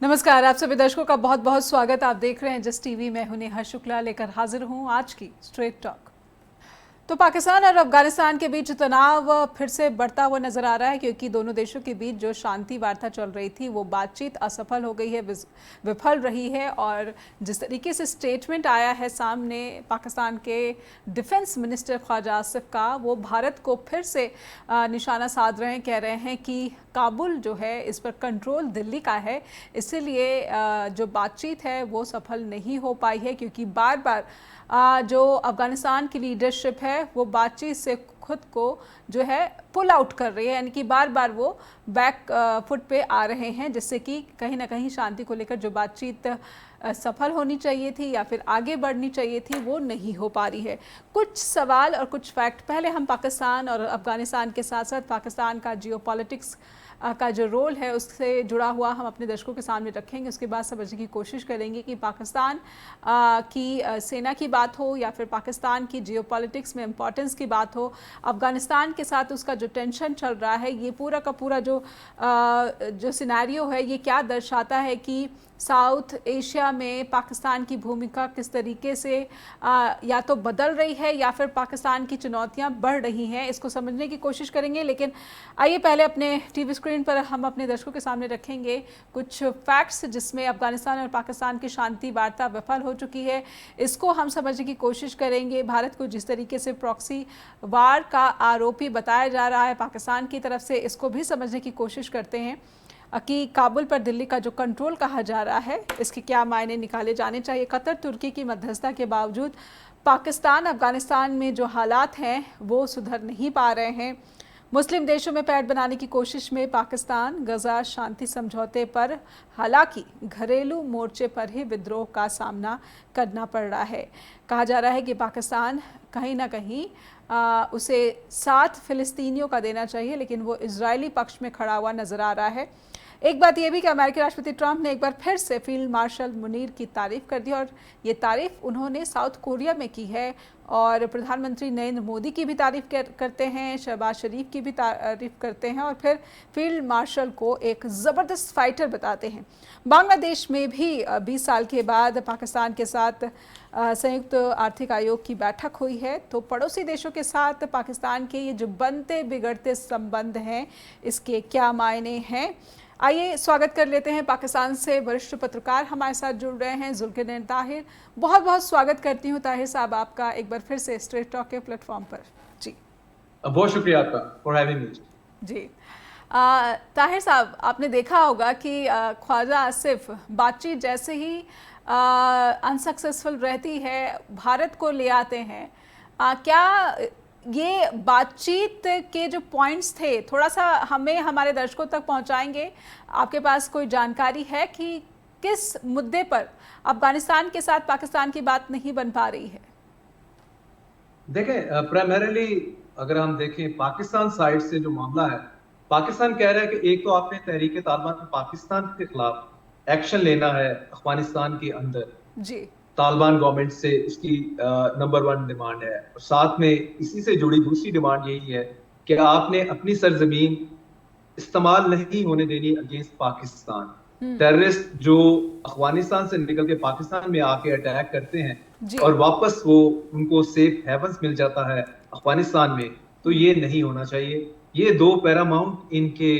नमस्कार, आप सभी दर्शकों का बहुत बहुत स्वागत। आप देख रहे हैं जस्ट टीवी। मैं हूं नेहा शुक्ला, लेकर हाजिर हूं आज की स्ट्रेट टॉक। तो पाकिस्तान और अफगानिस्तान के बीच तनाव फिर से बढ़ता हुआ नजर आ रहा है, क्योंकि दोनों देशों के बीच जो शांति वार्ता चल रही थी वो बातचीत असफल हो गई है, विफल रही है। और जिस तरीके से स्टेटमेंट आया है सामने पाकिस्तान के डिफेंस मिनिस्टर ख्वाजा आसिफ का, वो भारत को फिर से निशाना साध रहे हैं। कह रहे हैं कि काबुल जो है इस पर कंट्रोल दिल्ली का है, इसीलिए जो बातचीत है वो सफल नहीं हो पाई है, क्योंकि बार बार जो अफगानिस्तान की लीडरशिप है वो बातचीत से खुद को जो है पुल आउट कर रही है, यानी कि बार बार वो बैक फुट पे आ रहे हैं, जिससे कि कहीं ना कहीं शांति को लेकर जो बातचीत सफल होनी चाहिए थी या फिर आगे बढ़नी चाहिए थी वो नहीं हो पा रही है। कुछ सवाल और कुछ फैक्ट, पहले हम पाकिस्तान और अफगानिस्तान के साथ साथ पाकिस्तान का जियोपॉलिटिक्स का जो रोल है उससे जुड़ा हुआ हम अपने दर्शकों के सामने रखेंगे। उसके बाद समझने की कोशिश करेंगे कि पाकिस्तान की सेना की बात हो या फिर पाकिस्तान की जियोपॉलिटिक्स में इम्पोर्टेंस की बात हो, अफगानिस्तान के साथ उसका जो टेंशन चल रहा है, ये पूरा का पूरा जो सिनेरियो है ये क्या दर्शाता है कि साउथ एशिया में पाकिस्तान की भूमिका किस तरीके से या तो बदल रही है या फिर पाकिस्तान की चुनौतियां बढ़ रही हैं, इसको समझने की कोशिश करेंगे। लेकिन आइए पहले अपने टीवी स्क्रीन पर हम अपने दर्शकों के सामने रखेंगे कुछ फैक्ट्स जिसमें अफगानिस्तान और पाकिस्तान की शांति वार्ता विफल हो चुकी है, इसको हम समझने की कोशिश करेंगे। भारत को जिस तरीके से प्रॉक्सी वार का आरोपी बताया जा रहा है पाकिस्तान की तरफ से, इसको भी समझने की कोशिश करते हैं कि काबुल पर दिल्ली का जो कंट्रोल कहा जा रहा है इसके क्या मायने निकाले जाने चाहिए। कतर तुर्की की मध्यस्थता के बावजूद पाकिस्तान अफगानिस्तान में जो हालात हैं वो सुधर नहीं पा रहे हैं। मुस्लिम देशों में पैठ बनाने की कोशिश में पाकिस्तान गजा शांति समझौते पर हालांकि घरेलू मोर्चे पर ही विद्रोह का सामना करना पड़ रहा है। कहा जा रहा है कि पाकिस्तान कहीं ना कहीं उसे साथ फिलिस्तीनियों का देना चाहिए, लेकिन वो इजरायली पक्ष में खड़ा हुआ नजर आ रहा है। एक बात यह भी कि अमेरिकी राष्ट्रपति ट्रंप ने एक बार फिर से फील्ड मार्शल मुनीर की तारीफ कर दी, और ये तारीफ उन्होंने साउथ कोरिया में की है। और प्रधानमंत्री नरेंद्र मोदी की भी तारीफ करते हैं, शहबाज शरीफ की भी तारीफ करते हैं, और फिर फील्ड मार्शल को एक ज़बरदस्त फाइटर बताते हैं। बांग्लादेश में भी 20 साल के बाद पाकिस्तान के साथ संयुक्त आर्थिक आयोग की बैठक हुई है। तो पड़ोसी देशों के साथ पाकिस्तान के ये जो बनते बिगड़ते संबंध हैं इसके क्या मायने हैं, आइए स्वागत कर लेते हैं। पाकिस्तान से वरिष्ठ पत्रकार हमारे साथ जुड़ रहे हैं, जुल्किरनैन ताहिर। बहुत बहुत स्वागत करती हूँ ताहिर साहब आपका एक बार फिर से स्ट्रेट टॉक के प्लेटफॉर्म पर। जी बहुत शुक्रिया आपका फॉर हैविंग मी। जी ताहिर साहब, आपने देखा होगा कि ख्वाजा आसिफ बातचीत जैसे ही अनसक्सेसफुल रहती है भारत को ले आते हैं। क्या ये बातचीत के जो पॉइंट्स थे थोड़ा सा हमें हमारे दर्शकों तक पहुंचाएंगे? आपके पास कोई जानकारी है कि किस मुद्दे पर अफगानिस्तान के साथ पाकिस्तान की बात नहीं बन पा रही है? देखें, प्राइमरीली अगर हम देखें पाकिस्तान साइड से जो मामला है, पाकिस्तान कह रहा है कि एक तो आपने तहरीक तालिबान पाकिस्तान के खिलाफ एक्शन लेना है अफगानिस्तान के अंदर। जी, तालिबान गवर्नमेंट से इसकी नंबर 1 डिमांड है, और साथ में इसी से जुड़ी दूसरी डिमांड यही है कि आपने अपनी सरजमीन इस्तेमाल नहीं होने देनी अगेंस्ट पाकिस्तान। टेररिस्ट जो अफगानिस्तान से निकल के पाकिस्तान में आके अटैक करते हैं और वापस वो उनको सेफ हेवंस मिल जाता है अफगानिस्तान में, तो ये नहीं होना चाहिए। ये दो पैरामाउंट इनके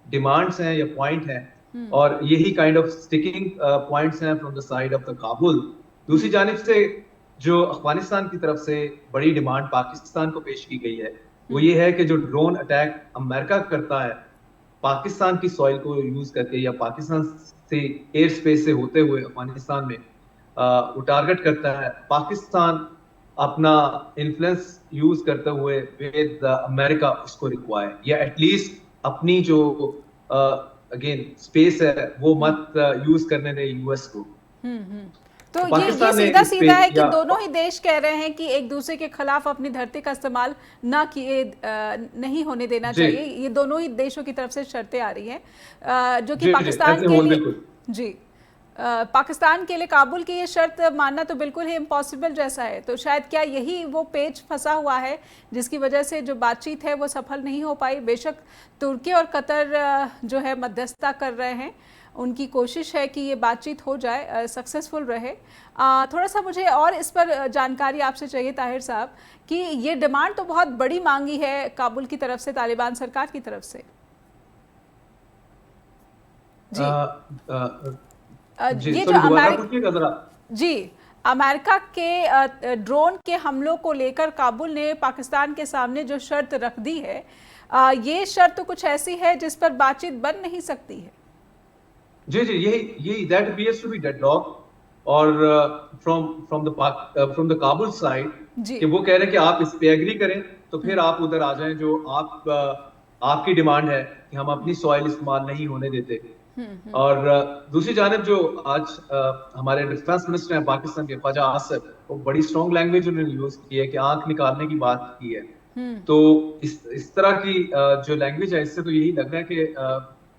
डिमांड्स हैं या पॉइंट हैं, और यही काइंड ऑफ स्टिकिंग पॉइंट्स हैं from the side of the Kabul. दूसरी जानिब से जो अफगानिस्तान की तरफ से बड़ी डिमांड पाकिस्तान को पेश की गई है वो ये है कि जो ड्रोन अटैक अमेरिका करता है पाकिस्तान की सॉइल को यूज करके या पाकिस्तान से एयर स्पेस से होते हुए अफगानिस्तान में वो टारगेट करता है, पाकिस्तान अपना इन्फ्लुएंस यूज करते हुए विद अमेरिका उसको रिक्वायर या एटलीस्ट अपनी जो अगेन स्पेस है वो मत यूज करने दे यूएस को। तो ये सीधा सीधा है कि दोनों ही देश कह रहे हैं कि एक दूसरे के खिलाफ अपनी धरती का इस्तेमाल नहीं होने देना चाहिए। ये दोनों ही देशों की तरफ से शर्तें आ रही हैं जो कि पाकिस्तान के लिए जी पाकिस्तान के लिए काबुल की ये शर्त मानना तो बिल्कुल ही इम्पॉसिबल जैसा है। तो शायद क्या यही वो पेच फंसा हुआ है जिसकी वजह से जो बातचीत है वो सफल नहीं हो पाई। बेशक तुर्की और कतर जो है मध्यस्थता कर रहे हैं, उनकी कोशिश है कि ये बातचीत हो जाए, सक्सेसफुल रहे। थोड़ा सा मुझे और इस पर जानकारी आपसे चाहिए ताहिर साहब कि ये डिमांड तो बहुत बड़ी मांगी है काबुल की तरफ से, तालिबान सरकार की तरफ से। जी जी ये जो सॉरी, दोबारा पूछिएगा जरा। जी अमेरिका के ड्रोन के हमलों को लेकर काबुल ने पाकिस्तान के सामने जो शर्त रख दी है, ये शर्त तो कुछ ऐसी है जिस पर बातचीत बन नहीं सकती है। जी जी, यही that appears to be deadlock. और फ्रॉम द काबुल साइड जी कि वो कह रहे हैं कि आप इस पे एग्री करें तो फिर आप उधर आ जाएं, जो आपकी डिमांड है कि हम अपनी सॉइल इस्तेमाल नहीं होने देते। और दूसरी जानब जो आज हमारे डिफेंस मिनिस्टर हैं पाकिस्तान के, ख्वाजा आसिफ, वो बड़ी स्ट्रॉन्ग लैंग्वेज उन्होंने यूज की है कि आंख निकालने की बात की है। तो इस तरह की जो लैंग्वेज है, इससे तो यही लग रहा है कि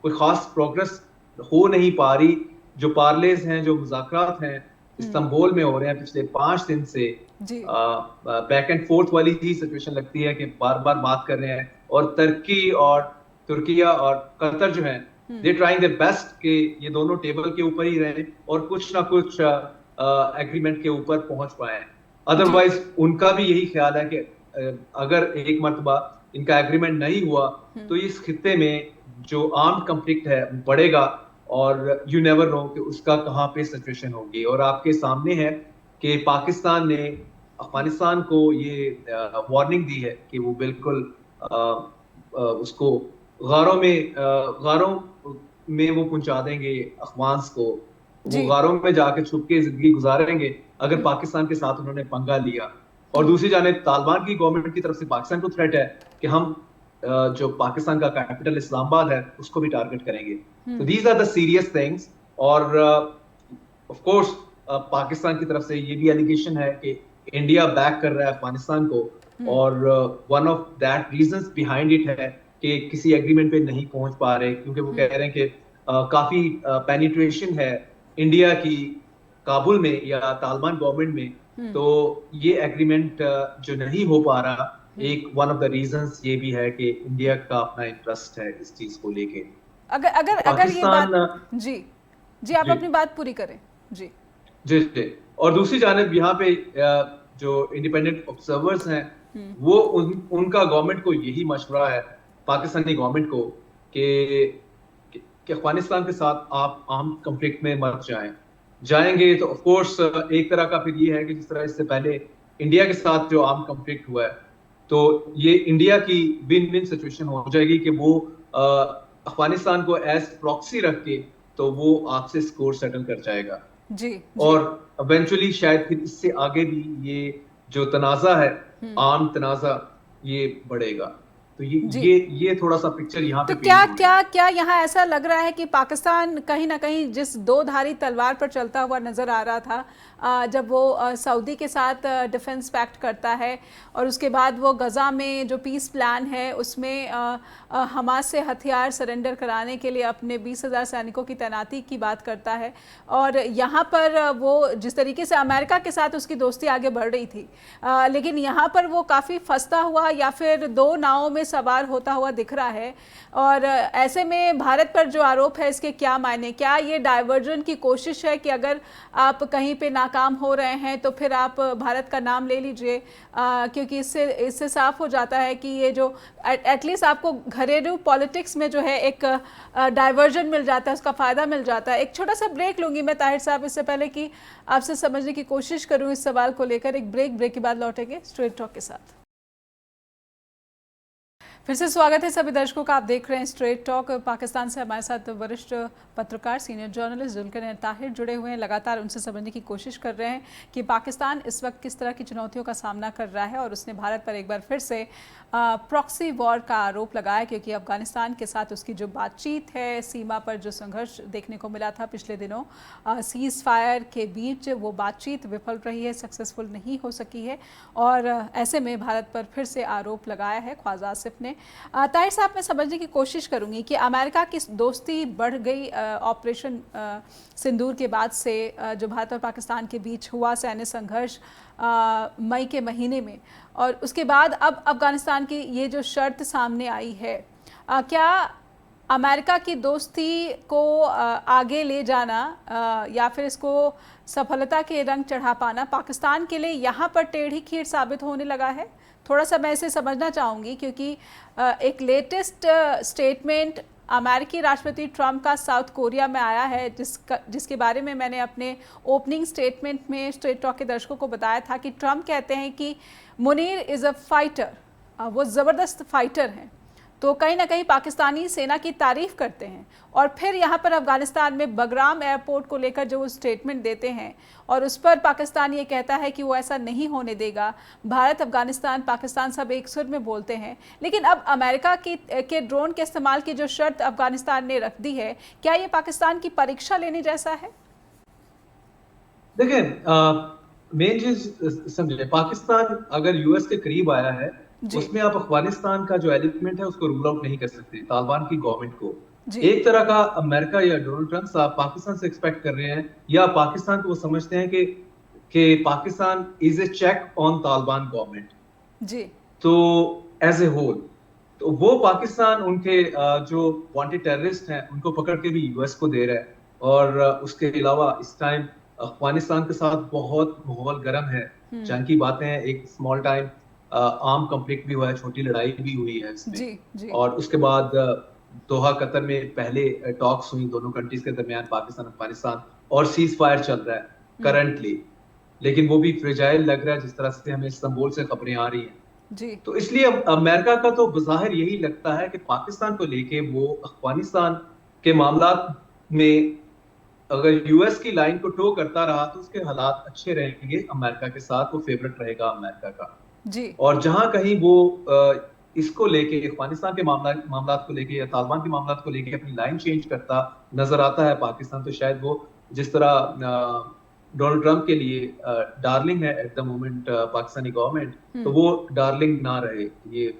कोई खास प्रोग्रेस हो नहीं पा रही। जो पार्लेज हैं, जो मुज़ाकरात हैं इस्तांबुल में हो रहे हैं पिछले 5 दिन से, बैक एंड फोर्थ वाली ही सिचुएशन लगती है कि बार बार बात कर रहे हैं। और तुर्की और तुर्किया और कतर जो है, दे ट्राइंग देयर बेस्ट कि ये दोनों टेबल के ऊपर ही रहें और कुछ ना कुछ एग्रीमेंट के ऊपर पहुंच पाए। अदरवाइज उनका भी यही ख्याल है कि अगर एक मरतबा इनका एग्रीमेंट नहीं हुआ तो इस खित्ते में जो आर्म्ड कॉन्फ्लिक्ट है बढ़ेगा और यू नेवर नो कि उसका कहाँ पे सिचुएशन होगी। और आपके सामने है कि पाकिस्तान ने अफगानिस्तान को ये वार्निंग दी है कि वो बिल्कुल उसको गारों में वो पहुंचा देंगे अफगान्स को। वो गारों में जाके छुप के जिंदगी गुजारेंगे अगर पाकिस्तान के साथ उन्होंने पंगा लिया। और दूसरी जाने तालिबान की गवर्नमेंट की तरफ से पाकिस्तान को थ्रेट है कि हम जो पाकिस्तान का कैपिटल इस्लामाबाद है उसको भी टारगेट करेंगे। तो these are the serious things. और ऑफ कोर्स पाकिस्तान की तरफ से ये भी एलिगेशन है कि इंडिया बैक कर रहा है अफगानिस्तान को, और one of that reasons behind it है कि किसी एग्रीमेंट पे नहीं पहुंच पा रहे, क्योंकि वो कह रहे हैं कि काफी पेनिट्रेशन है इंडिया की काबुल में या तालिबान गवर्नमेंट में। तो ये एग्रीमेंट जो नहीं हो पा रहा, एक वन ऑफ द रीजंस ये भी है कि इंडिया का अपना इंटरेस्ट है इस चीज को लेके। अगर ये बात जी आप अपनी बात पूरी करें। जी जी जी। और दूसरी जानब यहाँ पे जो इंडिपेंडेंट ऑब्जर्वर्स हैं, वो उनका गवर्नमेंट को यही मशवरा है, पाकिस्तानी गवर्नमेंट को, कि अफगानिस्तान के साथ आप आर्म कॉन्फ्लिक्ट में मत जाएंगे तो ऑफ कोर्स एक तरह का फिर ये है कि जिस तरह इससे पहले इंडिया के साथ जो आर्म कॉन्फ्लिक्ट हुआ है, तो ये इंडिया की विन विन सिचुएशन हो जाएगी कि वो अफगानिस्तान को एज प्रॉक्सी रख के तो वो आपसे स्कोर सेटल कर जाएगा। जी। और इवेंचुअली शायद फिर इससे आगे भी ये जो तनाजा है, आर्म तनाजा, ये बढ़ेगा। तो ये थोड़ा सा पिक्चर यहाँ पे तो क्या यहाँ ऐसा लग रहा है कि पाकिस्तान कहीं ना कहीं जिस दो धारी तलवार पर चलता हुआ नजर आ रहा था जब वो सऊदी के साथ डिफेंस पैक्ट करता है, और उसके बाद वो गज़ा में जो पीस प्लान है उसमें हमास से हथियार सरेंडर कराने के लिए अपने 20,000 सैनिकों की तैनाती की बात करता है, और यहाँ पर वो जिस तरीके से अमेरिका के साथ उसकी दोस्ती आगे बढ़ रही थी, लेकिन यहाँ पर वो काफ़ी फंसता हुआ या फिर दो नावों में सवार होता हुआ दिख रहा है। और ऐसे में भारत पर जो आरोप है इसके क्या मायने? क्या ये डाइवर्जन की कोशिश है कि अगर आप कहीं पे नाकाम हो रहे हैं तो फिर आप भारत का नाम ले लीजिए, क्योंकि इससे साफ हो जाता है कि ये जो एटलीस्ट आपको घरेलू पॉलिटिक्स में जो है एक डाइवर्जन मिल जाता है, उसका फ़ायदा मिल जाता है। एक छोटा सा ब्रेक लूँगी मैं ताहिर साहब, इससे पहले कि आपसे समझने की कोशिश करूँ इस सवाल को लेकर। एक ब्रेक के बाद लौटेंगे स्ट्रेट टॉक के साथ। फिर से स्वागत है सभी दर्शकों का। आप देख रहे हैं स्ट्रेट टॉक। पाकिस्तान से हमारे साथ वरिष्ठ पत्रकार, सीनियर जर्नलिस्ट जुल्कर ताहिर जुड़े हुए हैं। लगातार उनसे समझने की कोशिश कर रहे हैं कि पाकिस्तान इस वक्त किस तरह की चुनौतियों का सामना कर रहा है, और उसने भारत पर एक बार फिर से प्रॉक्सी वॉर का आरोप लगाया, क्योंकि अफगानिस्तान के साथ उसकी जो बातचीत है, सीमा पर जो संघर्ष देखने को मिला था पिछले दिनों सीज़ फायर के बीच, वो बातचीत विफल रही है, सक्सेसफुल नहीं हो सकी है, और ऐसे में भारत पर फिर से आरोप लगाया है ख्वाजा आसिफ ने। ताहिर साहब, मैं समझने की कोशिश करूंगी कि अमेरिका की दोस्ती बढ़ गई ऑपरेशन सिंदूर के बाद से, जो भारत और पाकिस्तान के बीच हुआ सैन्य संघर्ष मई के महीने में, और उसके बाद अब अफगानिस्तान की ये जो शर्त सामने आई है, क्या अमेरिका की दोस्ती को आगे ले जाना या फिर इसको सफलता के रंग चढ़ा पाना पाकिस्तान के लिए यहाँ पर टेढ़ी खीर साबित होने लगा है? थोड़ा सा मैं इसे समझना चाहूँगी, क्योंकि एक लेटेस्ट स्टेटमेंट अमेरिकी राष्ट्रपति ट्रंप का साउथ कोरिया में आया है, जिसके बारे में मैंने अपने ओपनिंग स्टेटमेंट में स्ट्रेट टॉक के दर्शकों को बताया था कि ट्रंप कहते हैं कि मुनीर इज़ अ फाइटर, वो ज़बरदस्त फाइटर हैं। तो कहीं ना कहीं पाकिस्तानी सेना की तारीफ करते हैं, और फिर यहाँ पर अफगानिस्तान में बगराम एयरपोर्ट को लेकर जो वो स्टेटमेंट देते हैं और उस पर पाकिस्तान ये कहता है कि वो ऐसा नहीं होने देगा। भारत, अफगानिस्तान, पाकिस्तान सब एक सुर में बोलते हैं। लेकिन अब अमेरिका के ड्रोन के इस्तेमाल की जो शर्त अफगानिस्तान ने रख दी है, क्या ये पाकिस्तान की परीक्षा लेने जैसा है? देखिए, मेन चीज समझे, पाकिस्तान अगर यूएस के करीब आया है, उसमें आप अफगानिस्तान का जो एलिमेंट है उसको रूल आउट नहीं कर सकते, तालिबान की गवर्नमेंट को। एक तरह का अमेरिका या डोनाल्ड ट्रंप साहब पाकिस्तान से एक्सपेक्ट कर रहे हैं, या पाकिस्तान को वो समझते हैं कि Pakistan is a check on Taliban government जी, तो एज ए होल। तो वो पाकिस्तान उनके जो वांटेड टेररिस्ट हैं उनको पकड़ के भी यूएस को दे रहा है, और उसके अलावा इस टाइम अफगानिस्तान के साथ बहुत माहौल गर्म है, जंग की बातें हैं, एक स्मॉल टाइम आर्म कॉन्फ्लिक्ट भी हुआ है, छोटी लड़ाई भी हुई है इसमें। जी। और उसके बाद दोहा कतर में पहले टॉक्स हुई दोनों कंट्रीज के दरमियान, पाकिस्तान अफगानिस्तान, और सीज फायर चल रहा है करंटली, लेकिन वो भी फ्रेजाइल लग रहा है जिस तरह से हमें इस्तांबुल से खबरें आ रही हैं जी। तो इसलिए अमेरिका का तो बज़ाहिर यही लगता है कि पाकिस्तान को लेके वो अफगानिस्तान के मामला में अगर यूएस की लाइन को टो करता रहा तो उसके हालात अच्छे रहेंगे, अमेरिका के साथ वो फेवरेट रहेगा अमेरिका का जी। और जहां कहीं वो इसको लेके, अफगानिस्तान के मामला को लेके या तालिबान के मामला को लेके अपनी लाइन चेंज करता नजर आता है पाकिस्तान, तो शायद वो जिस तरह डोनाल्ड ट्रंप के लिए डार्लिंग है at the moment Pakistani government, तो वो डार्लिंग ना रहे, ये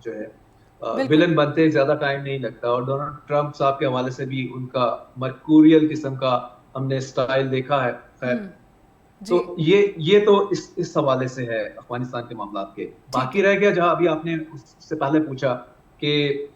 जो है विलन बनते ज्यादा टाइम नहीं लगता। और डोनाल्ड ट्रंप साहब के हवाले से भी उनका मर्कूरियल किस्म का हमने स्टाइल देखा है। खैर, तो ये तो इस हवाले से है अफगानिस्तान के मामला के। बाकी रह गया जहां अभी आपने उससे पहले पूछा कि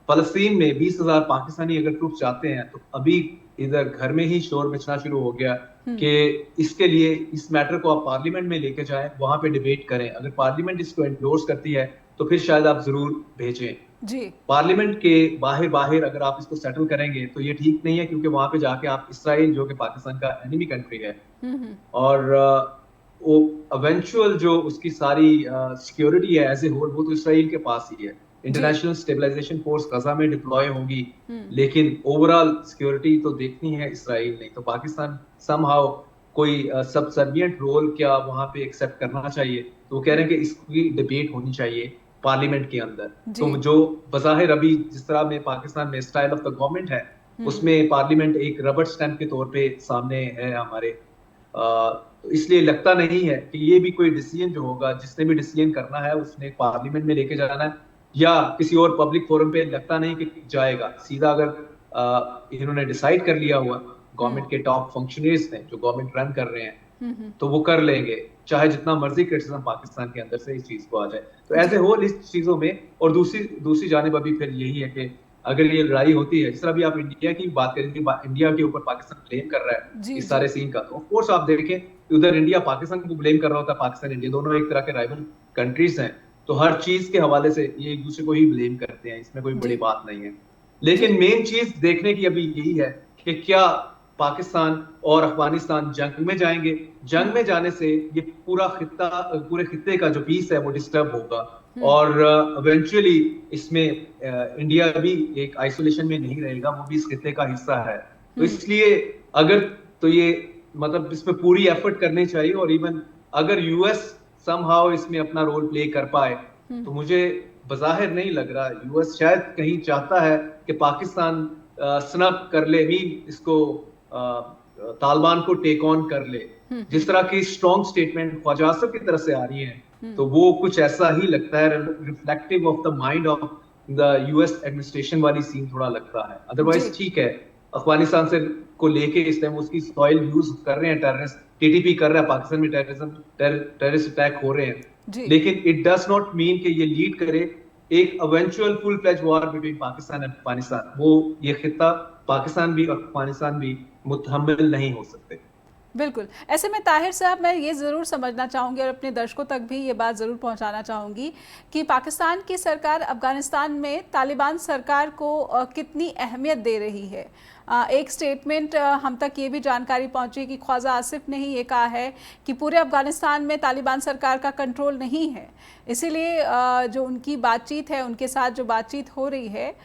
फलस्तीन में 20,000 पाकिस्तानी अगर ट्रूप जाते हैं, तो अभी इधर घर में ही शोर मचना शुरू हो गया कि इसके लिए इस मैटर को आप पार्लियामेंट में लेके जाएं, वहां पे डिबेट करें, अगर पार्लियामेंट इसको एंडोर्स करती है तो फिर शायद आप जरूर भेजें जी। पार्लियामेंट के बाहर अगर आप इसको सेटल करेंगे तो ये ठीक नहीं है, क्योंकि वहां पे जाके आप इसराइल, जो कि पाकिस्तान का एनिमी कंट्री है, और वो इवेंचुअल जो उसकी सारी सिक्योरिटी है एज ए होल, वो तो इसराइल के पास ही है। इंटरनेशनल स्टेबलाइजेशन फोर्स गजा में डिप्लॉय होगी, लेकिन ओवरऑल सिक्योरिटी तो देखनी है इसराइल ने। तो पाकिस्तान समहाउ कोई सबसर्विएंट रोल क्या वहां पे एक्सेप्ट करना चाहिए, तो वो कह रहे हैं कि इसकी डिबेट होनी चाहिए पार्लियामेंट के अंदर। तो जो बज़ाहिर अभी जिस तरह में पाकिस्तान में स्टाइल ऑफ द गवर्नमेंट है, उसमें पार्लियामेंट एक रबर स्टैंप के तौर पे सामने है हमारे, तो इसलिए लगता नहीं है कि ये भी कोई डिसीजन जो होगा, जिसने भी डिसीजन करना है उसने पार्लियामेंट में लेके जाना है या किसी और पब्लिक फोरम पे, लगता नहीं कि जाएगा सीधा। अगर इन्होंने डिसाइड कर लिया हुआ गवर्नमेंट के टॉप फंक्शनरीज ने, जो गवर्नमेंट रन कर रहे हैं, तो वो कर लेंगे, चाहे जितना मर्जी क्रिटिसिज्म पाकिस्तान के अंदर से इस चीज को आ जाए। तो एज ए होल इस चीजों में, और दूसरी जानिब अभी फिर यही है कि अगर ये लड़ाई होती है, जिस तरह भी आप इंडिया की बात करेंगे, इंडिया के ऊपर पाकिस्तान ब्लेम कर रहा है इस सारे सीन का, तो ऑफ कोर्स आप देखें उधर इंडिया पाकिस्तान को ब्लेम कर रहा होता है, पाकिस्तान इंडिया दोनों एक तरह के राइवल कंट्रीज हैं, तो हर चीज के हवाले से ये एक दूसरे को ही ब्लेम करते हैं, इसमें कोई बड़ी बात नहीं है। लेकिन मेन चीज देखने की अभी यही है कि क्या पाकिस्तान और अफगानिस्तान जंग में जाएंगे। जंग में जाने से ये पूरे खित्ते का जो पीस है वो डिस्टर्ब होगा, और इवेंचुअली इसमें इंडिया भी एक आइसोलेशन में नहीं रहेगा, वो भी इस खित्ते का हिस्सा है। तो इसलिए अगर तो ये मतलब इसमें पूरी एफर्ट करनी चाहिए, और इवन अगर यूएस समहाउ इसमें अपना रोल प्ले कर पाए, तो मुझे बज़ाहिर नहीं लग रहा, यूएस शायद कहीं चाहता है कि पाकिस्तान स्नब कर ले, इसको तालिबान को टेक ऑन कर ले, जिस तरह की स्ट्रॉन्ग स्टेटमेंट ख्वाजा आसिफ की तरफ से आ रही है, तो वो कुछ ऐसा ही लगता है, reflective of the mind of the US administration वाली सीन थोड़ा लगता है। अदरवाइज ठीक है, अफगानिस्तान से को लेके इस टाइम उसकी सॉइल यूज कर रहे हैं टेररिस्ट, टीटीपी कर रहा है, पाकिस्तान में टेररिस्ट अटैक हो रहे हैं, लेकिन इट डज नॉट मीन कि ये लीड करे एक eventual full fledged war between Pakistan and Afghanistan, वो ये खिता पाकिस्तान भी और अफगानिस्तान भी मुतहम्मिल नहीं हो सकते। बिल्कुल। ऐसे में ताहिर साहब, मैं ये ज़रूर समझना चाहूँगी और अपने दर्शकों तक भी ये बात ज़रूर पहुँचाना चाहूँगी कि पाकिस्तान की सरकार अफ़गानिस्तान में तालिबान सरकार को कितनी अहमियत दे रही है। एक स्टेटमेंट हम तक ये भी जानकारी पहुँची कि ख्वाजा आसिफ ने ही ये कहा है कि पूरे अफ़गानिस्तान में तालिबान सरकार का कंट्रोल नहीं है, इसीलिए जो उनकी बातचीत है, उनके साथ जो बातचीत हो रही है,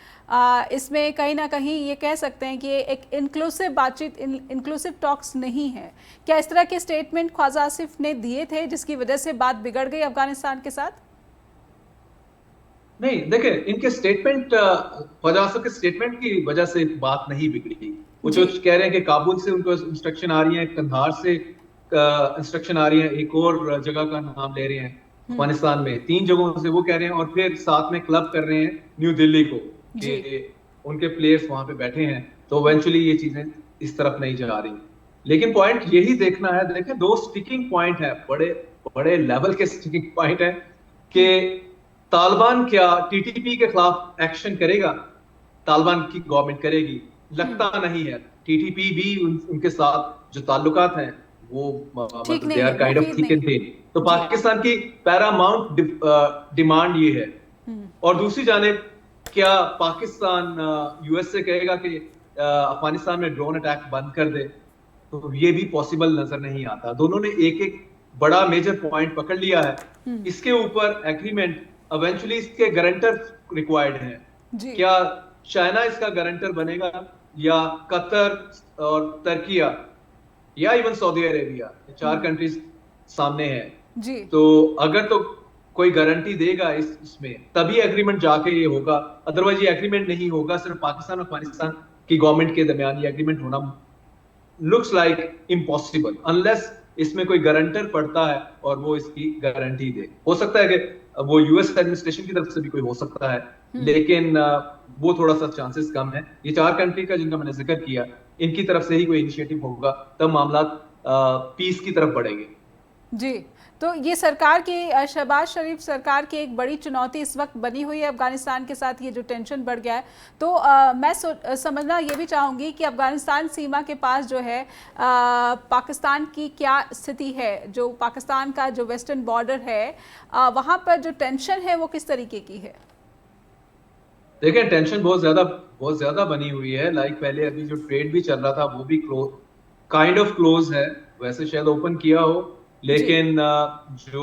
इसमें कहीं ना कहीं ये कह सकते हैं कि ये एक इंक्लूसिव बातचीत, इंक्लूसिव टॉक्स नहीं है। क्या इस तरह के स्टेटमेंट ख्वाजा आसिफ ने दिए थे जिसकी वजह से बात बिगड़ गई अफगानिस्तान के साथ? नहीं, देखिए, इनके स्टेटमेंट, ख्वाजा आसिफ के स्टेटमेंट की वजह से बात नहीं बिगड़ी। वो जो कह रहे हैं कि काबुल से उनको इंस्ट्रक्शन आ रही है, कंधार से इंस्ट्रक्शन आ रही है, एक और जगह का नाम ले रहे हैं अफगानिस्तान में, 3 जगहों से वो कह रहे हैं, और फिर साथ में क्लब कर रहे हैं न्यू दिल्ली को कि उनके प्लेयर्स वहां पे बैठे हैं, तो इवेंचुअली ये चीजें इस तरफ नहीं जा रही। लेकिन पॉइंट यही देखना है, देखें 2 स्टिकिंग पॉइंट है, बड़े बड़े लेवल के स्टिकिंग पॉइंट है कि तालिबान क्या टीटीपी के खिलाफ एक्शन करेगा? तालिबान की गवर्नमेंट करेगी? लगता नहीं है। टीटीपी भी उनके साथ जो ताल्लुकात हैं वो मतलब they are kind of thick and thin. तो पाकिस्तान की पैरामाउंट डिमांड ये है। और दूसरी जानिब क्या पाकिस्तान यूएस से कहेगा कि अफगानिस्तान में ड्रोन अटैक बंद कर दे? तो ये भी पॉसिबल नजर नहीं आता। दोनों ने एक एक बड़ा मेजर पॉइंट पकड़ लिया है। इसके ऊपर एग्रीमेंट, इवेंचुअली इसके गारंटर रिक्वायर्ड हैं। क्या चाइना इसका गारंटर बनेगा, या कतर और तुर्किया, या इवन सऊदी अरेबिया? 4 कंट्रीज सामने हैं। तो अगर तो कोई गारंटी देगा इसमें, तभी एग्रीमेंट जाके ये होगा, अदरवाइज ये एग्रीमेंट नहीं होगा। सिर्फ पाकिस्तान और अफगानिस्तान की गवर्नमेंट के दरमियान ये एग्रीमेंट होना लुक्स लाइक इम्पॉसिबल, अनलेस इसमें कोई गारंटर पड़ता है और वो इसकी गारंटी दे। हो सकता है कि वो यूएस एडमिनिस्ट्रेशन की तरफ से भी कोई हो सकता है, लेकिन वो थोड़ा सा चांसेस कम है। ये 4 कंट्री का जिनका मैंने जिक्र किया, इनकी तरफ से ही कोई इनिशिएटिव होगा, तब मामला पीस की तरफ बढ़ेंगे। जी, तो ये सरकार की, शहबाज शरीफ सरकार की एक बड़ी चुनौती इस वक्त बनी हुई है अफगानिस्तान के साथ, ये जो टेंशन बढ़ गया है। तो मैं समझना ये भी चाहूँगी कि अफगानिस्तान सीमा के पास जो है पाकिस्तान की क्या स्थिति है, जो पाकिस्तान का जो वेस्टर्न बॉर्डर है, वहाँ पर जो टेंशन है वो किस तरीके की है? देखिए, टेंशन बहुत ज़्यादा बनी हुई है। लाइक पहले अभी जो ट्रेड भी चल रहा था वो भी काइंड ऑफ क्लोज है, वैसे शायद ओपन किया हो, लेकिन जो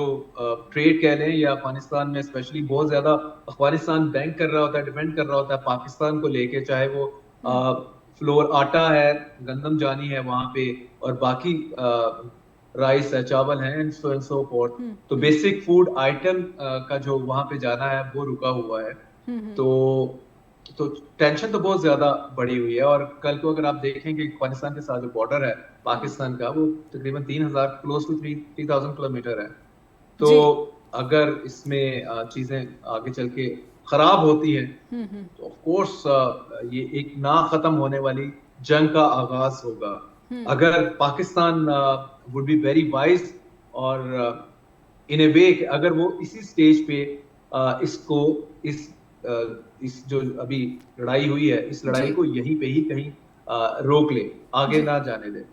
ट्रेड कह लें, या अफगानिस्तान में स्पेशली बहुत ज्यादा अफगानिस्तान बैंक कर रहा होता है, डिपेंड कर रहा होता है पाकिस्तान को लेके, चाहे वो फ्लोर आटा है, गंदम जानी है वहां पे, और बाकी राइस है, चावल है, एंड सो फोर्थ। तो बेसिक फूड आइटम का जो वहां पे जाना है वो रुका हुआ है। तो टेंशन तो बहुत ज्यादा बढ़ी हुई है। और कल को अगर आप देखेंगे अफगानिस्तान के साथ जो बॉर्डर है पाकिस्तान का, वो तकरीबन 3000 क्लोज टू 3000 किलोमीटर है। तो अगर इसमें चीजें आगे चल के खराब होती है तो ऑफ कोर्स ये एक ना खत्म होने वाली जंग का आगाज होगा। अगर Pakistan would be very wise और इन ए वे, अगर वो इसी स्टेज पे इसको इस जो अभी लड़ाई हुई है, इस लड़ाई को यहीं पे ही कहीं रोक ले, आगे ना जाने दे।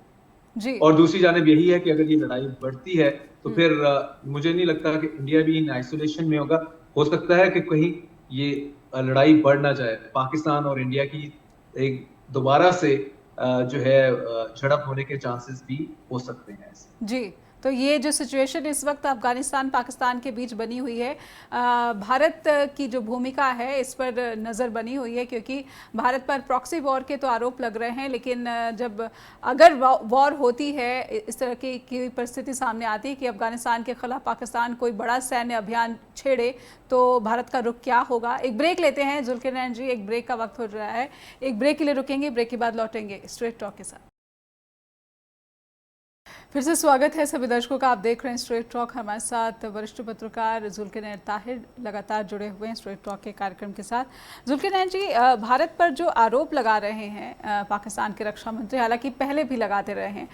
जी। और दूसरी जानिब यही है कि अगर ये लड़ाई बढ़ती है तो फिर मुझे नहीं लगता कि इंडिया भी इन आइसोलेशन में होगा। हो सकता है कि कहीं ये लड़ाई बढ़ ना जाए, पाकिस्तान और इंडिया की एक दोबारा से जो है झड़प होने के चांसेस भी हो सकते हैं। जी, तो ये जो सिचुएशन इस वक्त अफगानिस्तान पाकिस्तान के बीच बनी हुई है, भारत की जो भूमिका है इस पर नज़र बनी हुई है, क्योंकि भारत पर प्रॉक्सी वॉर के तो आरोप लग रहे हैं, लेकिन जब अगर वॉर होती है, इस तरह की परिस्थिति सामने आती है कि अफगानिस्तान के खिलाफ पाकिस्तान कोई बड़ा सैन्य अभियान छेड़े, तो भारत का रुख क्या होगा? एक ब्रेक लेते हैं जुल्किरनैन जी, एक ब्रेक का वक्त हो रहा है, एक ब्रेक के लिए रुकेंगे, ब्रेक के बाद लौटेंगे स्ट्रेट टॉक के साथ। फिर से स्वागत है सभी दर्शकों का। आप देख रहे हैं स्ट्रेट टॉक। हमारे साथ वरिष्ठ पत्रकार जुल्किनैन ताहिर लगातार जुड़े हुए हैं स्ट्रेट टॉक के कार्यक्रम के साथ। जुल्किनैन जी, भारत पर जो आरोप लगा रहे हैं पाकिस्तान के रक्षा मंत्री, हालांकि पहले भी लगाते रहे हैं,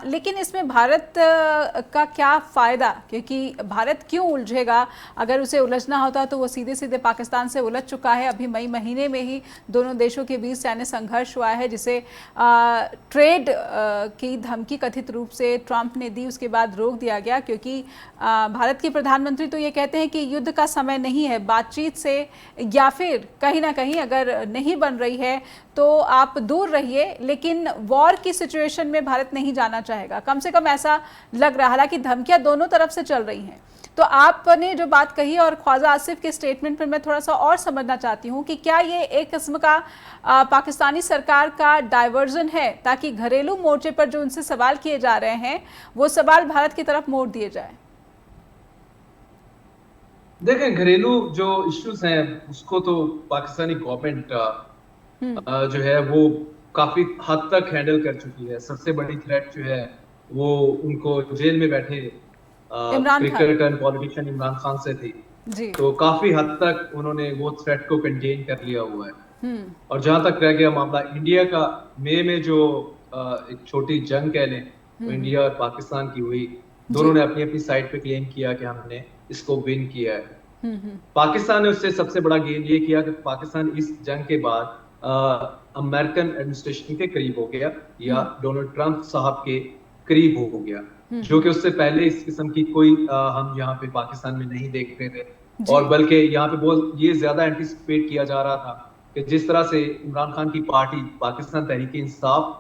लेकिन इसमें भारत का क्या फ़ायदा? क्योंकि भारत क्यों उलझेगा? अगर उसे उलझना होता तो वो सीधे सीधे पाकिस्तान से उलझ चुका है। अभी मई महीने में ही दोनों देशों के बीच सैन्य संघर्ष हुआ है, जिसे ट्रेड की धमकी कथित रूप से ट्रंप ने दी, उसके बाद रोक दिया गया। क्योंकि भारत के प्रधानमंत्री तो ये कहते हैं कि युद्ध का समय नहीं है, बातचीत से या फिर कहीं ना कहीं अगर नहीं बन रही है तो आप दूर रहिए, लेकिन वॉर की सिचुएशन में भारत नहीं जाना चाहेगा, कम से कम ऐसा लग रहा है। हालांकि धमकियां दोनों तरफ से चल रही हैं। तो आपने जो बात कही और ख्वाजा आसिफ के स्टेटमेंट पर मैं थोड़ा सा और समझना चाहती हूँ कि क्या ये एक किस्म का पाकिस्तानी सरकार का डाइवर्जन है, ताकि घरेलू मोर्चे पर जो उनसे सवाल किए जा रहे हैं वो सवाल भारत की तरफ मोड़ दिए जाए? देखें, घरेलू जो इश्यूज हैं उसको तो पाकिस्तानी गवर्नमेंट जो है वो काफी हद तक हैंडल कर चुकी है। सबसे बड़ी थ्रेट जो है वो उनको जेल में बैठे क्रिकेटर पॉलिटिशियन इमरान खान से थी जी। तो काफी हद तक उन्होंने वो थ्रेट को कंटेन कर लिया हुआ है। और जहां तक रह गया मामला इंडिया का, मई में जो एक छोटी जंग कह लें तो इंडिया और पाकिस्तान की हुई, दोनों ने अपनी अपनी साइड पे क्लेम किया कि हमने इसको विन किया है। पाकिस्तान ने उससे सबसे बड़ा गेन ये किया कि पाकिस्तान इस जंग के बाद अमेरिकन एडमिनिस्ट्रेशन के करीब हो गया, या डोनाल्ड ट्रंप साहब के करीब हो गया, जो कि उससे पहले इस किस्म की कोई हम यहाँ पे पाकिस्तान में नहीं देख रहे थे। और बल्कि यहाँ पे बहुत ये ज्यादा एंटिसिपेट किया जा रहा था कि जिस तरह से इमरान खान की पार्टी पाकिस्तान तहरीक इंसाफ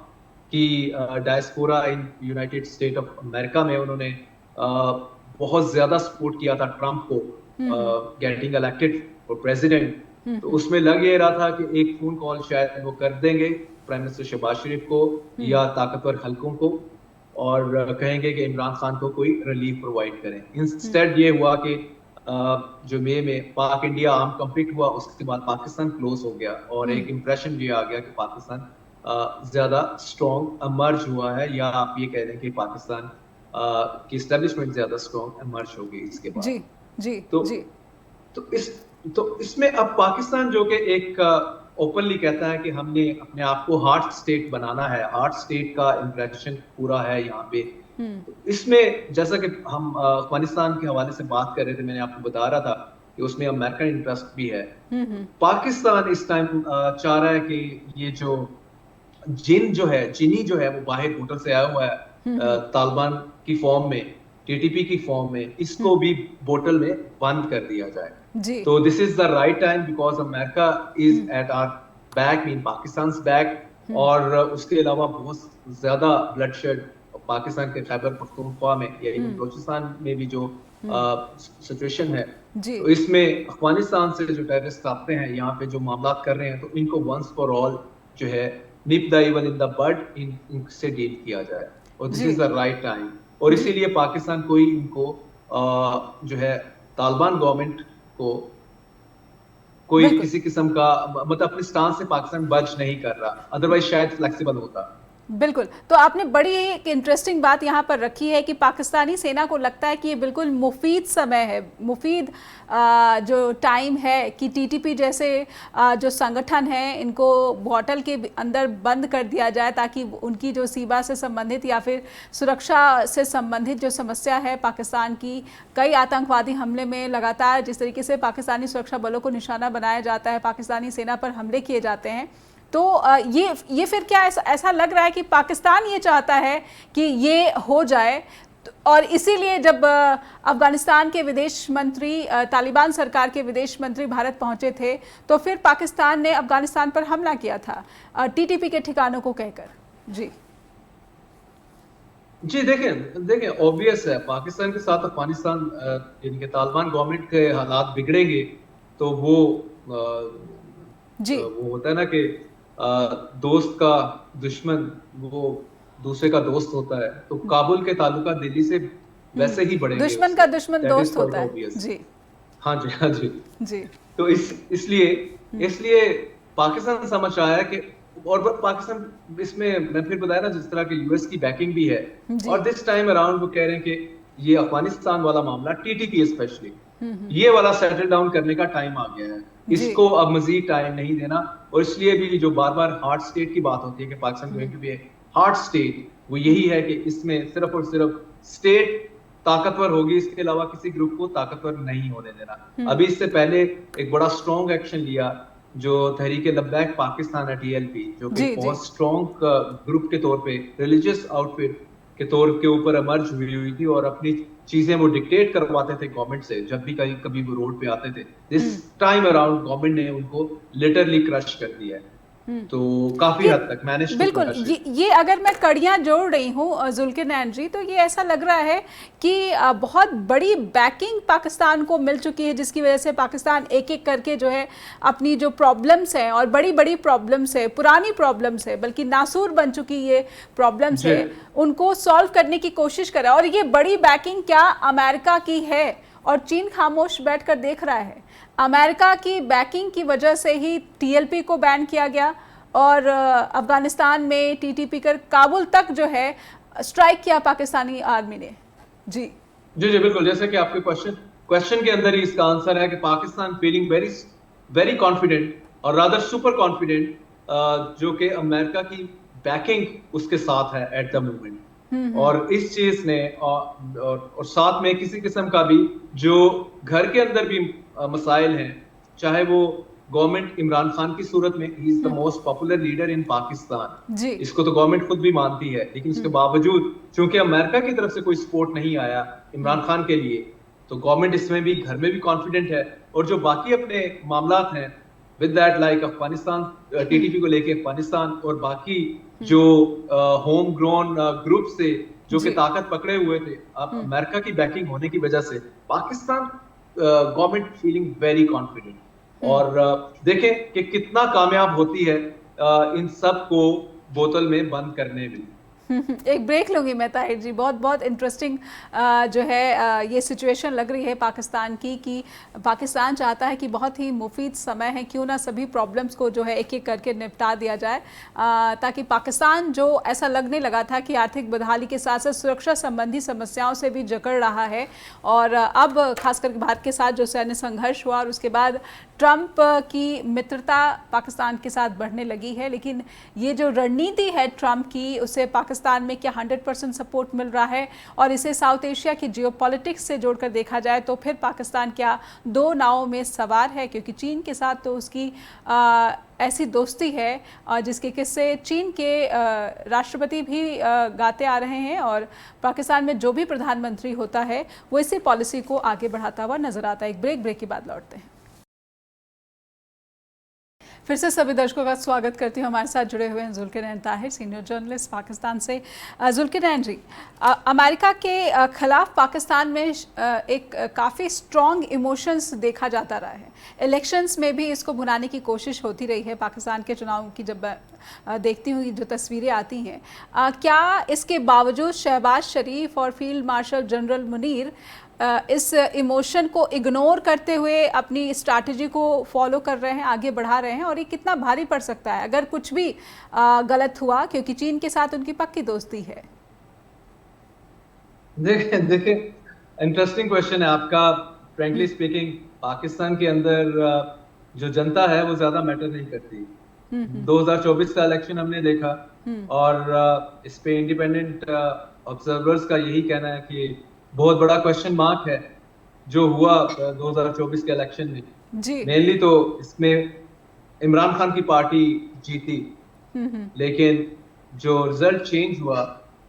की diaspora in United state of America में उन्होंने बहुत ज्यादा सपोर्ट किया था ट्रंप को गेटिंग इलेक्टेड फॉर प्रेसिडेंट, तो उसमें लग ये रहा था कि एक फोन कॉल शायद वो कर देंगे प्राइम मिनिस्टर शहबाज शरीफ को या ताकतवर हलकों को और कहेंगे कि इमरान खान को कोई रिलीफ प्रोवाइड करें। इंस्टेड ये हुआ कि जो मई में पाक इंडिया आर्म कॉन्फ्लिक्ट हुआ, उसके बाद पाकिस्तान क्लोज हो गया और एक इंप्रेशन ये आ गया कि पाकिस्तान ज्यादा स्ट्रॉन्ग इमर्ज हुआ है, या आप ये कह दें कि पाकिस्तान की एस्टेब्लिशमेंट ज्यादा स्ट्रॉन्ग इमर्ज हो गई इसके बाद। जी जी तो, जी। तो इसमें अब पाकिस्तान जो कि एक ओपनली कहता है कि हमने अपने आप को हार्ट स्टेट बनाना है, हार्ट स्टेट का इंप्रेशन पूरा है यहाँ पे। तो इसमें जैसा कि हम अफगानिस्तान के हवाले से बात कर रहे थे, मैंने आपको बता रहा था कि उसमें अमेरिकन इंटरेस्ट भी है। पाकिस्तान इस टाइम चाह रहा है कि ये जो चीनी जो है वो बाहर होटल से आया हुआ है तालिबान की फॉर्म में, टीटीपी की फॉर्म में, इसको भी बोतल में बंद कर दिया जाए। तो this is the right time because America is at our back, mean Pakistan's back. और उसके अलावा बहुत ज्यादा ब्लडशेड पाकिस्तान के खैबर पख्तूनख्वा में या बलूचिस्तान में भी जो सिचुएशन है, तो इसमें अफगानिस्तान से जो टेररिस्ट आते हैं यहाँ पे जो मामला कर रहे हैं, तो इनको वंस फॉर ऑल जो है nip the evil in the bud, इनसे डील किया जाए और this is the right time. और इसीलिए पाकिस्तान कोई इनको जो है तालिबान गवर्नमेंट को कोई किसी किस्म का मतलब अपने स्टांस से पाकिस्तान बच नहीं कर रहा, अदरवाइज शायद फ्लेक्सिबल होता। बिल्कुल। तो आपने बड़ी एक इंटरेस्टिंग बात यहाँ पर रखी है कि पाकिस्तानी सेना को लगता है कि ये बिल्कुल मुफीद समय है, मुफीद जो टाइम है कि टीटीपी जैसे जो संगठन है इनको बोतल के अंदर बंद कर दिया जाए, ताकि उनकी जो सीमा से संबंधित या फिर सुरक्षा से संबंधित जो समस्या है पाकिस्तान की, कई आतंकवादी हमले में लगातार जिस तरीके से पाकिस्तानी सुरक्षा बलों को निशाना बनाया जाता है, पाकिस्तानी सेना पर हमले किए जाते हैं, तो ये फिर क्या ऐसा लग रहा है कि पाकिस्तान ये चाहता है कि ये हो जाए। और इसीलिए जब अफगानिस्तान के विदेश मंत्री, तालिबान सरकार के विदेश मंत्री भारत पहुंचे थे, तो फिर पाकिस्तान ने अफगानिस्तान पर हमला किया था टीटीपी के ठिकानों को कहकर। जी जी, देखें ऑब्वियस है, पाकिस्तान के साथ अफगानिस्तान यानी कि तालिबान गवर्नमेंट के हालात बिगड़ेंगे तो वो होता है ना कि दोस्त का दुश्मन वो दूसरे का दोस्त होता है, तो काबुल के ताल्लुकात दिल्ली से वैसे ही बढ़ेंगे। दुश्मन का दुश्मन दोस्त होता है। जी हाँ जी जी। तो इसलिए पाकिस्तान समझ आया कि और पाकिस्तान इसमें मैं फिर बताया ना जिस तरह के यूएस की बैकिंग भी है, जी। और दिस टाइम अराउंड वो कह रहे हैं कि ये अफगानिस्तान वाला मामला टीटीपी स्पेशली हम्म। ये वाला सेटल डाउन करने का टाइम आ गया है, जी। इसको अब मजीद टाइम नहीं देना। और इसलिए भी जो बार बार हार्ड स्टेट की बात होती है कि Pakistan going to be a hard state, वो यही है कि इसमें सिर्फ और सिर्फ स्टेट ताकतवर होगी, इसके अलावा किसी ग्रुप को ताकतवर नहीं होने देना। अभी इससे पहले एक बड़ा स्ट्रॉन्ग एक्शन लिया जो तहरीक लब्बैक पाकिस्तान है, टीएलपी, जो कि जी जी। बहुत स्ट्रॉन्ग ग्रुप के तौर पे रिलीजियस आउटफिट के तौर के ऊपर एमर्ज हुई थी, और अपनी चीजें वो डिक्टेट करवाते थे गवर्नमेंट से जब भी कहीं कभी वो रोड पे आते थे। दिस टाइम अराउंड गवर्नमेंट ने उनको लिटरली क्रश कर दिया है, तो काफी हद तक मैनेज बिल्कुल। ये अगर मैं कड़ियां जोड़ रही हूँ जुल्किरनैन जी, तो ये ऐसा लग रहा है कि बहुत बड़ी बैकिंग पाकिस्तान को मिल चुकी है, जिसकी वजह से पाकिस्तान एक एक करके जो है अपनी जो प्रॉब्लम्स हैं, और बड़ी बड़ी प्रॉब्लम्स है, पुरानी प्रॉब्लम्स है, बल्कि नासूर बन चुकी ये प्रॉब्लम्स है, उनको सॉल्व करने की कोशिश कर रहा है। और ये बड़ी बैकिंग क्या अमेरिका की है, और चीन खामोश बैठकर देख रहा है। अमेरिका की बैकिंग की वजह से ही टीएलपी को बैन किया गया, और अफगानिस्तान में टीटीपी कर काबुल तक जो है स्ट्राइक किया पाकिस्तानी आर्मी ने। जी जी जी बिल्कुल, जैसे कि आपके क्वेश्चन के अंदर ही इसका आंसर है कि Pakistan feeling very very confident और रादर सुपर कॉन्फिडेंट, जो कि अमेरिका की बैकिंग उसके साथ है एट द मोमेंट। और इस चीज ने और साथ में किसी किस्म का भी जो घर के अंदर भी मसाइल हैं, चाहे वो गवर्नमेंट इमरान खान की सूरत में ही is the most popular leader in Pakistan जी। इसको तो गवर्नमेंट खुद भी मानती है, लेकिन इसके बावजूद चूंकि अमेरिका की तरफ से कोई सपोर्ट नहीं आया इमरान खान के लिए, तो गवर्नमेंट इसमें भी घर में भी कॉन्फिडेंट है। और जो बाकी अपने मामलात हैं with that like Afghanistan, TTP को लेके अफगानिस्तान और बाकी जो होम ग्रोन ग्रुप से जो कि ताकत पकड़े हुए थे, अब अमेरिका की बैकिंग होने की वजह से Pakistan government feeling very confident. और देखें कि कितना कामयाब होती है इन सब को बोतल में बंद करने में। एक ब्रेक लूँगी मैं ताहिर जी। बहुत बहुत इंटरेस्टिंग जो है ये सिचुएशन लग रही है पाकिस्तान की, कि पाकिस्तान चाहता है कि बहुत ही मुफीद समय है, क्यों ना सभी प्रॉब्लम्स को जो है एक एक करके निपटा दिया जाए, ताकि पाकिस्तान जो ऐसा लगने लगा था कि आर्थिक बदहाली के साथ साथ सुरक्षा संबंधी समस्याओं से भी जकड़ रहा है। और अब खासकर भारत के साथ जो सैन्य संघर्ष हुआ और उसके बाद ट्रंप की मित्रता पाकिस्तान के साथ बढ़ने लगी है, लेकिन ये जो रणनीति है ट्रंप की, उसे पाकिस्तान में क्या 100% सपोर्ट मिल रहा है, और इसे साउथ एशिया की जियोपॉलिटिक्स से जोड़कर देखा जाए तो फिर पाकिस्तान क्या दो नावों में सवार है, क्योंकि चीन के साथ तो उसकी ऐसी दोस्ती है जिसके किस्से चीन के राष्ट्रपति भी गाते आ रहे हैं, और पाकिस्तान में जो भी प्रधानमंत्री होता है वो इसी पॉलिसी को आगे बढ़ाता हुआ नजर आता है। एक ब्रेक के बाद लौटते हैं। फिर से सभी दर्शकों का स्वागत करती हूँ। हमारे साथ जुड़े हुए हैं जुल्किरनैन ताहिर, सीनियर जर्नलिस्ट पाकिस्तान से। जुल्किरनैन जी, अमेरिका के खिलाफ पाकिस्तान में एक काफ़ी स्ट्रॉन्ग इमोशंस देखा जाता रहा है। इलेक्शंस में भी इसको भुनाने की कोशिश होती रही है। पाकिस्तान के चुनाव की जब देखती हूँ जो तस्वीरें आती हैं, क्या इसके बावजूद शहबाज शरीफ और फील्ड मार्शल जनरल मुनीर इस इमोशन को इग्नोर करते हुए अपनी स्ट्रैटेजी को फॉलो कर रहे हैं, आगे बढ़ा रहे हैं, और ये कितना भारी पड़ सकता है अगर कुछ भी गलत हुआ, क्योंकि चीन के साथ उनकी पक्की दोस्ती है? देखिए इंटरेस्टिंग क्वेश्चन है आपका। फ्रैंकली स्पीकिंग, पाकिस्तान के अंदर जो जनता है वो ज्यादा मैटर नहीं करती। 2024 का इलेक्शन हमने देखा, और इस पे इंडिपेंडेंट ऑब्जर्वर्स का यही कहना है कि बहुत बड़ा क्वेश्चन मार्क है जो हुआ 2024 के इलेक्शन में। मेनली तो इसमें इमरान खान की पार्टी जीती, लेकिन जो रिजल्ट चेंज हुआ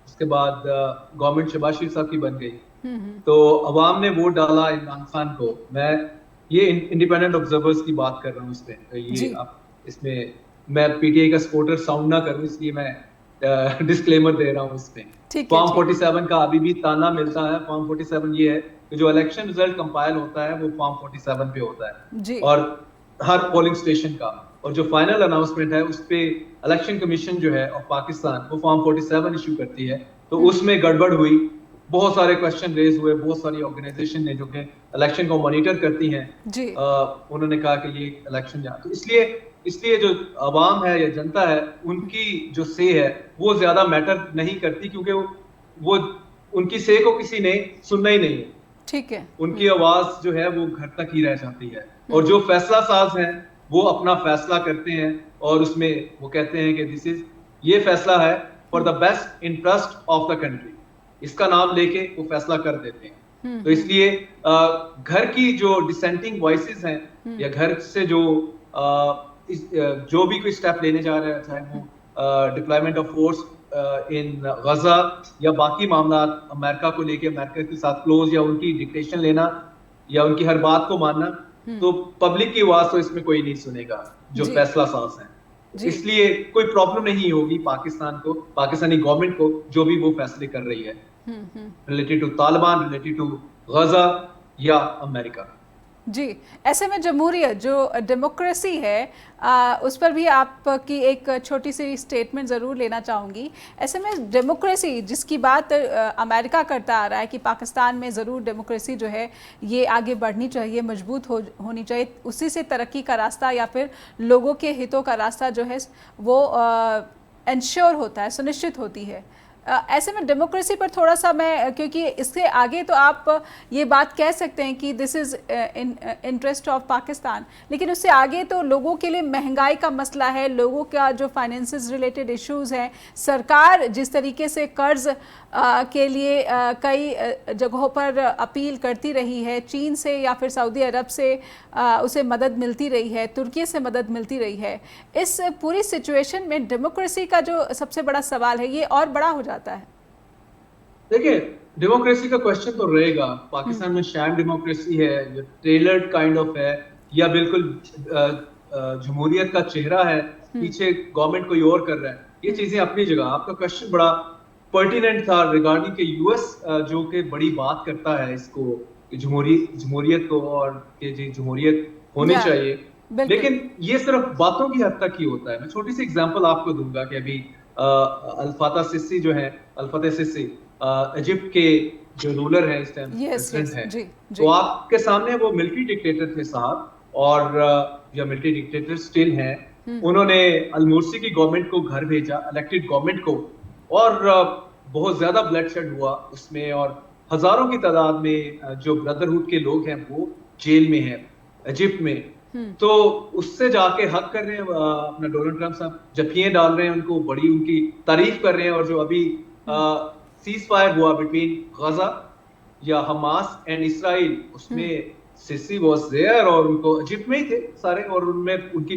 उसके बाद गवर्नमेंट शहबाज शरीफ साहब की बन गई, तो अवाम ने वोट डाला इमरान खान को। मैं ये इंडिपेंडेंट ऑब्जर्वर्स की बात कर रहा हूँ इसमें, तो ये इसमें मैं पीटीआई का सपोर्टर साउंड ना करूँ, इसलिए मैं डिस्क्लेमर दे रहा हूँ इसमें। फॉर्म 47 का अभी भी ताना मिलता है। फॉर्म 47 ये है कि जो इलेक्शन रिजल्ट कंपाइल होता है वो फॉर्म 47 पे होता है, और हर पोलिंग स्टेशन का, और जो फाइनल अनाउंसमेंट है उस पे इलेक्शन कमीशन जो है ऑफ पाकिस्तान वो फॉर्म 47 इशू करती है। तो उसमें गड़बड़ हुई, बहुत सारे क्वेश्चन रेज हुए, बहुत सारी ऑर्गेनाइजेशन ने जो कि इलेक्शन को मॉनिटर करती हैं, उन्होंने कहा कि ये इलेक्शन तो इसलिए इसलिए जो आवाम है या जनता है उनकी जो से है वो ज्यादा मैटर नहीं करती, क्योंकि वो उनकी से को किसी ने सुनना ही नहीं है। ठीक है। उनकी आवाज जो है वो घर तक ही रह जाती है, और जो फैसला साज हैं वो अपना फैसला करते हैं और उसमें वो कहते हैं कि ये फैसला है for the best interest of the country, इसका नाम लेके वो फैसला कर देते हैं। तो इसलिए घर की जो डिसेंटिंग वॉइसेस हैं या घर से जो भी कोई स्टेप लेने जा रहा है, चाहे वो डिप्लॉयमेंट ऑफ फोर्स इन गजा या बाकी मामला अमेरिका को लेके अमेरिका के साथ क्लोज या उनकी डिक्टेशन लेना या उनकी हर बात को मानना, तो पब्लिक की आवाज तो इसमें कोई नहीं सुनेगा जो फैसला साज है। इसलिए कोई प्रॉब्लम नहीं होगी पाकिस्तान को, पाकिस्तानी गवर्नमेंट को, जो भी वो फैसले कर रही है related to Taliban, related to Gaza या अमेरिका। जी, ऐसे में जमहूरियत जो डेमोक्रेसी है उस पर भी आपकी एक छोटी सी स्टेटमेंट ज़रूर लेना चाहूँगी। ऐसे में डेमोक्रेसी जिसकी बात अमेरिका करता आ रहा है कि पाकिस्तान में ज़रूर डेमोक्रेसी जो है ये आगे बढ़नी चाहिए, मजबूत होनी चाहिए, उसी से तरक्की का रास्ता या फिर लोगों के हितों का रास्ता जो है वो इंश्योर होता है, सुनिश्चित होती है। ऐसे में डेमोक्रेसी पर थोड़ा सा मैं, क्योंकि इससे आगे तो आप ये बात कह सकते हैं कि this is interest of Pakistan, लेकिन उससे आगे तो लोगों के लिए महंगाई का मसला है, लोगों का जो फाइनेंसेस रिलेटेड इश्यूज़ हैं, सरकार जिस तरीके से कर्ज़ के लिए कई जगहों पर अपील करती रही है, चीन से या फिर सऊदी अरब से उसे मदद मिलती रही है, तुर्की से मदद मिलती रही है, इस पूरी सिचुएशन में डेमोक्रेसी का जो सबसे बड़ा सवाल है ये और बड़ा हो जाता है। देखिए, डेमोक्रेसी का क्वेश्चन तो रहेगा। पाकिस्तान में शैम डेमोक्रेसी है, जो टेलर्ड काइंड ऑफ है, या बिल्कुल जमहूरियत का चेहरा है, पीछे गवर्नमेंट कोई और कर रहा है, ये चीजें अपनी जगह। आपका क्वेश्चन बड़ा पर्टिनेंट था रिगार्डिंग के यूएस जो कि बड़ी बात करता है इसको, जमहूरियत को, और कि जी जमहूरियत होनी चाहिए, लेकिन ये सिर्फ बातों की हद तक ही होता है। मैं छोटी सी एग्जांपल आपको दूंगा कि अभी अल-फतह सिसी जो है, अल-फतह सिसी इजिप्ट के जो रूलर हैं इस टाइम, प्रेसिडेंट हैं, तो आपके सामने वो मिलिट्री डिक्टेटर थे साहब, और या मिलिट्री डिक्टेटर स्टिल हैं। उन्होंने अल-मुर्सी की गवर्नमेंट को घर भेजा, इलेक्टेड गवर्नमेंट को, और बहुत ज्यादा ब्लडशेड हुआ उसमें, और हजारों की तादाद में जो ब्रदरहुड के लोग हैं वो जेल में हैं इजिप्ट में। तो उससे जाके हक कर रहे हैं अपना डोनाल्ड ट्रंप साहब, जफियां डाल रहे हैं उनको, बड़ी उनकी तारीफ कर रहे हैं। और जो अभी सीज फायर हुआ बिटवीन गजा या हमास एंड इसराइल, उसमें सिसी वाज देयर और उनको इजिप्ट में ही थे सारे, और उनमें उनकी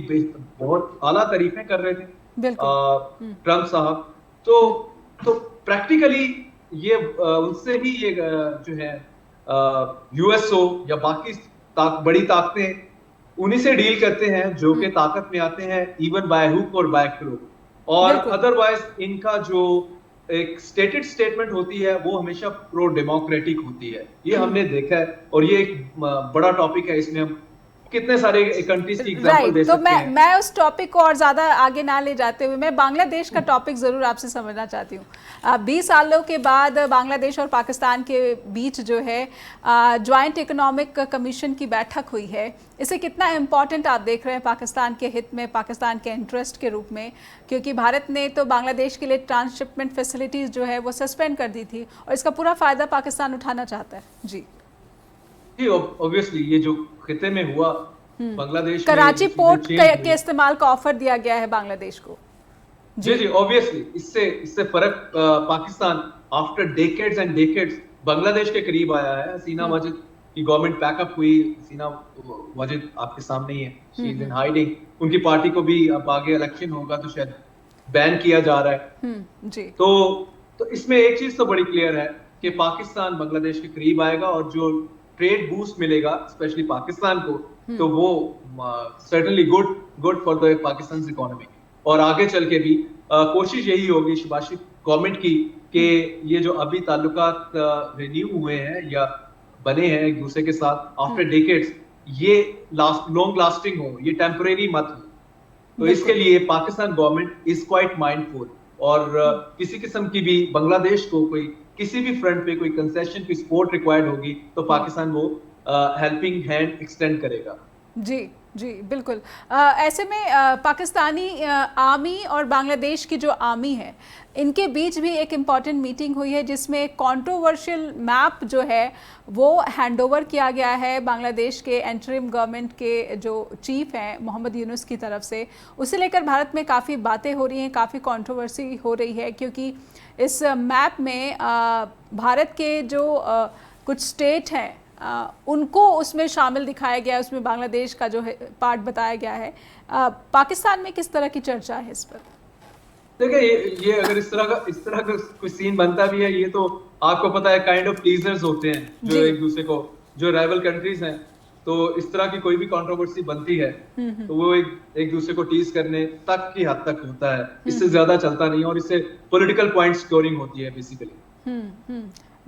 बहुत आला तारीफें कर रहे थे ट्रंप साहब। तो प्रैक्टिकली ये उनसे भी ये जो है यूएस हो या बाकी बड़ी ताकतें, उन्हीं से डील करते हैं जो कि ताकत में आते हैं, इवन बाय हुक और बाय क्रूक। और अदरवाइज इनका जो एक स्टेटेड स्टेटमेंट होती है वो हमेशा प्रो डेमोक्रेटिक होती है, ये हमने देखा है। और ये एक बड़ा टॉपिक है, इसमें हम कितने सारे कंट्रीज की एग्जांपल दे सकते हैं। मैं उस टॉपिक को और ज़्यादा आगे ना ले जाते हुए मैं बांग्लादेश का टॉपिक ज़रूर आपसे समझना चाहती हूँ। 20 सालों के बाद बांग्लादेश और पाकिस्तान के बीच जो है जॉइंट इकोनॉमिक कमीशन की बैठक हुई है, इसे कितना इम्पॉर्टेंट आप देख रहे हैं पाकिस्तान के हित में, पाकिस्तान के इंटरेस्ट के रूप में? क्योंकि भारत ने तो बांग्लादेश के लिए ट्रांसशिपमेंट फैसिलिटीज़ जो है वो सस्पेंड कर दी थी, और इसका पूरा फ़ायदा पाकिस्तान उठाना चाहता है। जी ऑब्वियसली ये जो खिते में हुआ बांग्लादेश, कराची पोर्ट के इस्तेमाल का ऑफर दिया गया है बांग्लादेश को। जी ऑब्वियसली इससे फर्क Pakistan after decades and decades Bangladesh के करीब आया है। हसीना वाजिद की गवर्नमेंट पैकअप हुई, हसीना वाजिद आपके सामने ही है, शी इज इन हाइडिंग। उनकी पार्टी को भी अब आगे इलेक्शन होगा तो शायद बैन किया जा रहा है। जी तो इसमें एक चीज तो बड़ी क्लियर है कि पाकिस्तान बांग्लादेश के करीब आएगा, और जो ट्रेड बूस्ट मिलेगा स्पेशली पाकिस्तान को, तो वो certainly good for the Pakistan economy. और आगे चल के भी कोशिश यही होगी शहबाज गवर्नमेंट की कि ये जो अभी ताल्लुकात रिन्यू हुए हैं या बने हैं एक दूसरे के साथ आफ्टर डेकेड्स, ये लॉन्ग लास्टिंग हो, ये टेम्परेरी मत हो। तो इसके लिए Pakistan government is quite mindful, और किसी किस्म की भी बांग्लादेश को कोई किसी भी फ्रंट पे कोई कंसेशन की सपोर्ट रिक्वायर्ड होगी तो पाकिस्तान वो हेल्पिंग हैंड एक्सटेंड करेगा। जी जी बिल्कुल। ऐसे में पाकिस्तानी आर्मी और बांग्लादेश की जो आर्मी है, इनके बीच भी एक इम्पॉर्टेंट मीटिंग हुई है जिसमें कंट्रोवर्शियल मैप जो है वो हैंडओवर किया गया है बांग्लादेश के इंटरिम गवर्नमेंट के जो चीफ हैं मोहम्मद यूनुस की तरफ से। उसे लेकर भारत में काफ़ी बातें हो रही हैं, काफ़ी कंट्रोवर्सी हो रही है, क्योंकि इस मैप में भारत के जो कुछ स्टेट हैं उनको उसमें शामिल दिखाया गया है, उसमें बांग्लादेश का जो है पार्ट बताया गया है। पाकिस्तान में किस तरह की चर्चा है इस पर? देखिए, ये अगर इस तरह का कोई सीन बनता भी है, ये तो आपको पता है काइंड ऑफ टीजर्स होते हैं जो एक दूसरे को, जो राइवल कंट्रीज हैं, तो इस तरह की कोई भी कंट्रोवर्सी बनती है तो वो एक दूसरे को टीज करने तक की हद तक होता है, इससे ज्यादा चलता नहीं, और इससे पॉलिटिकल पॉइंट स्कोरिंग होती है बेसिकली।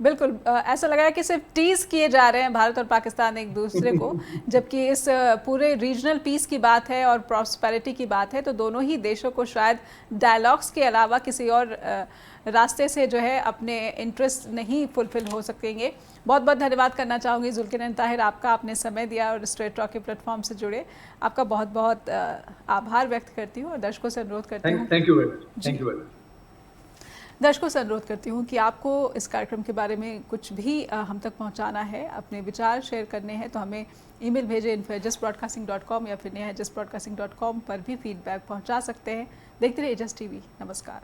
बिल्कुल। ऐसा लग रहा है कि सिर्फ टीज किए जा रहे हैं भारत और पाकिस्तान एक दूसरे को, जबकि इस पूरे रीजनल पीस की बात है और प्रॉस्पेरिटी की बात है, तो दोनों ही देशों को शायद डायलॉग्स के अलावा किसी और रास्ते से जो है अपने इंटरेस्ट नहीं फुलफिल हो सकेंगे। बहुत बहुत धन्यवाद करना चाहूँगी जुल्किरनैन ताहिर, आपका आपने समय दिया और स्ट्रेट टॉक के प्लेटफॉर्म से जुड़े, आपका बहुत बहुत आभार व्यक्त करती हूँ और दर्शकों से अनुरोध करती हूँ। Thank you very much. दर्शकों से अनुरोध करती हूँ कि आपको इस कार्यक्रम के बारे में कुछ भी हम तक पहुँचाना है, अपने विचार शेयर करने हैं, तो हमें ईमेल भेजें info@ejasbroadcasting.com या फिर neha@ejasbroadcasting.com पर भी फीडबैक पहुँचा सकते हैं। देखते रहिए एजस टीवी। नमस्कार।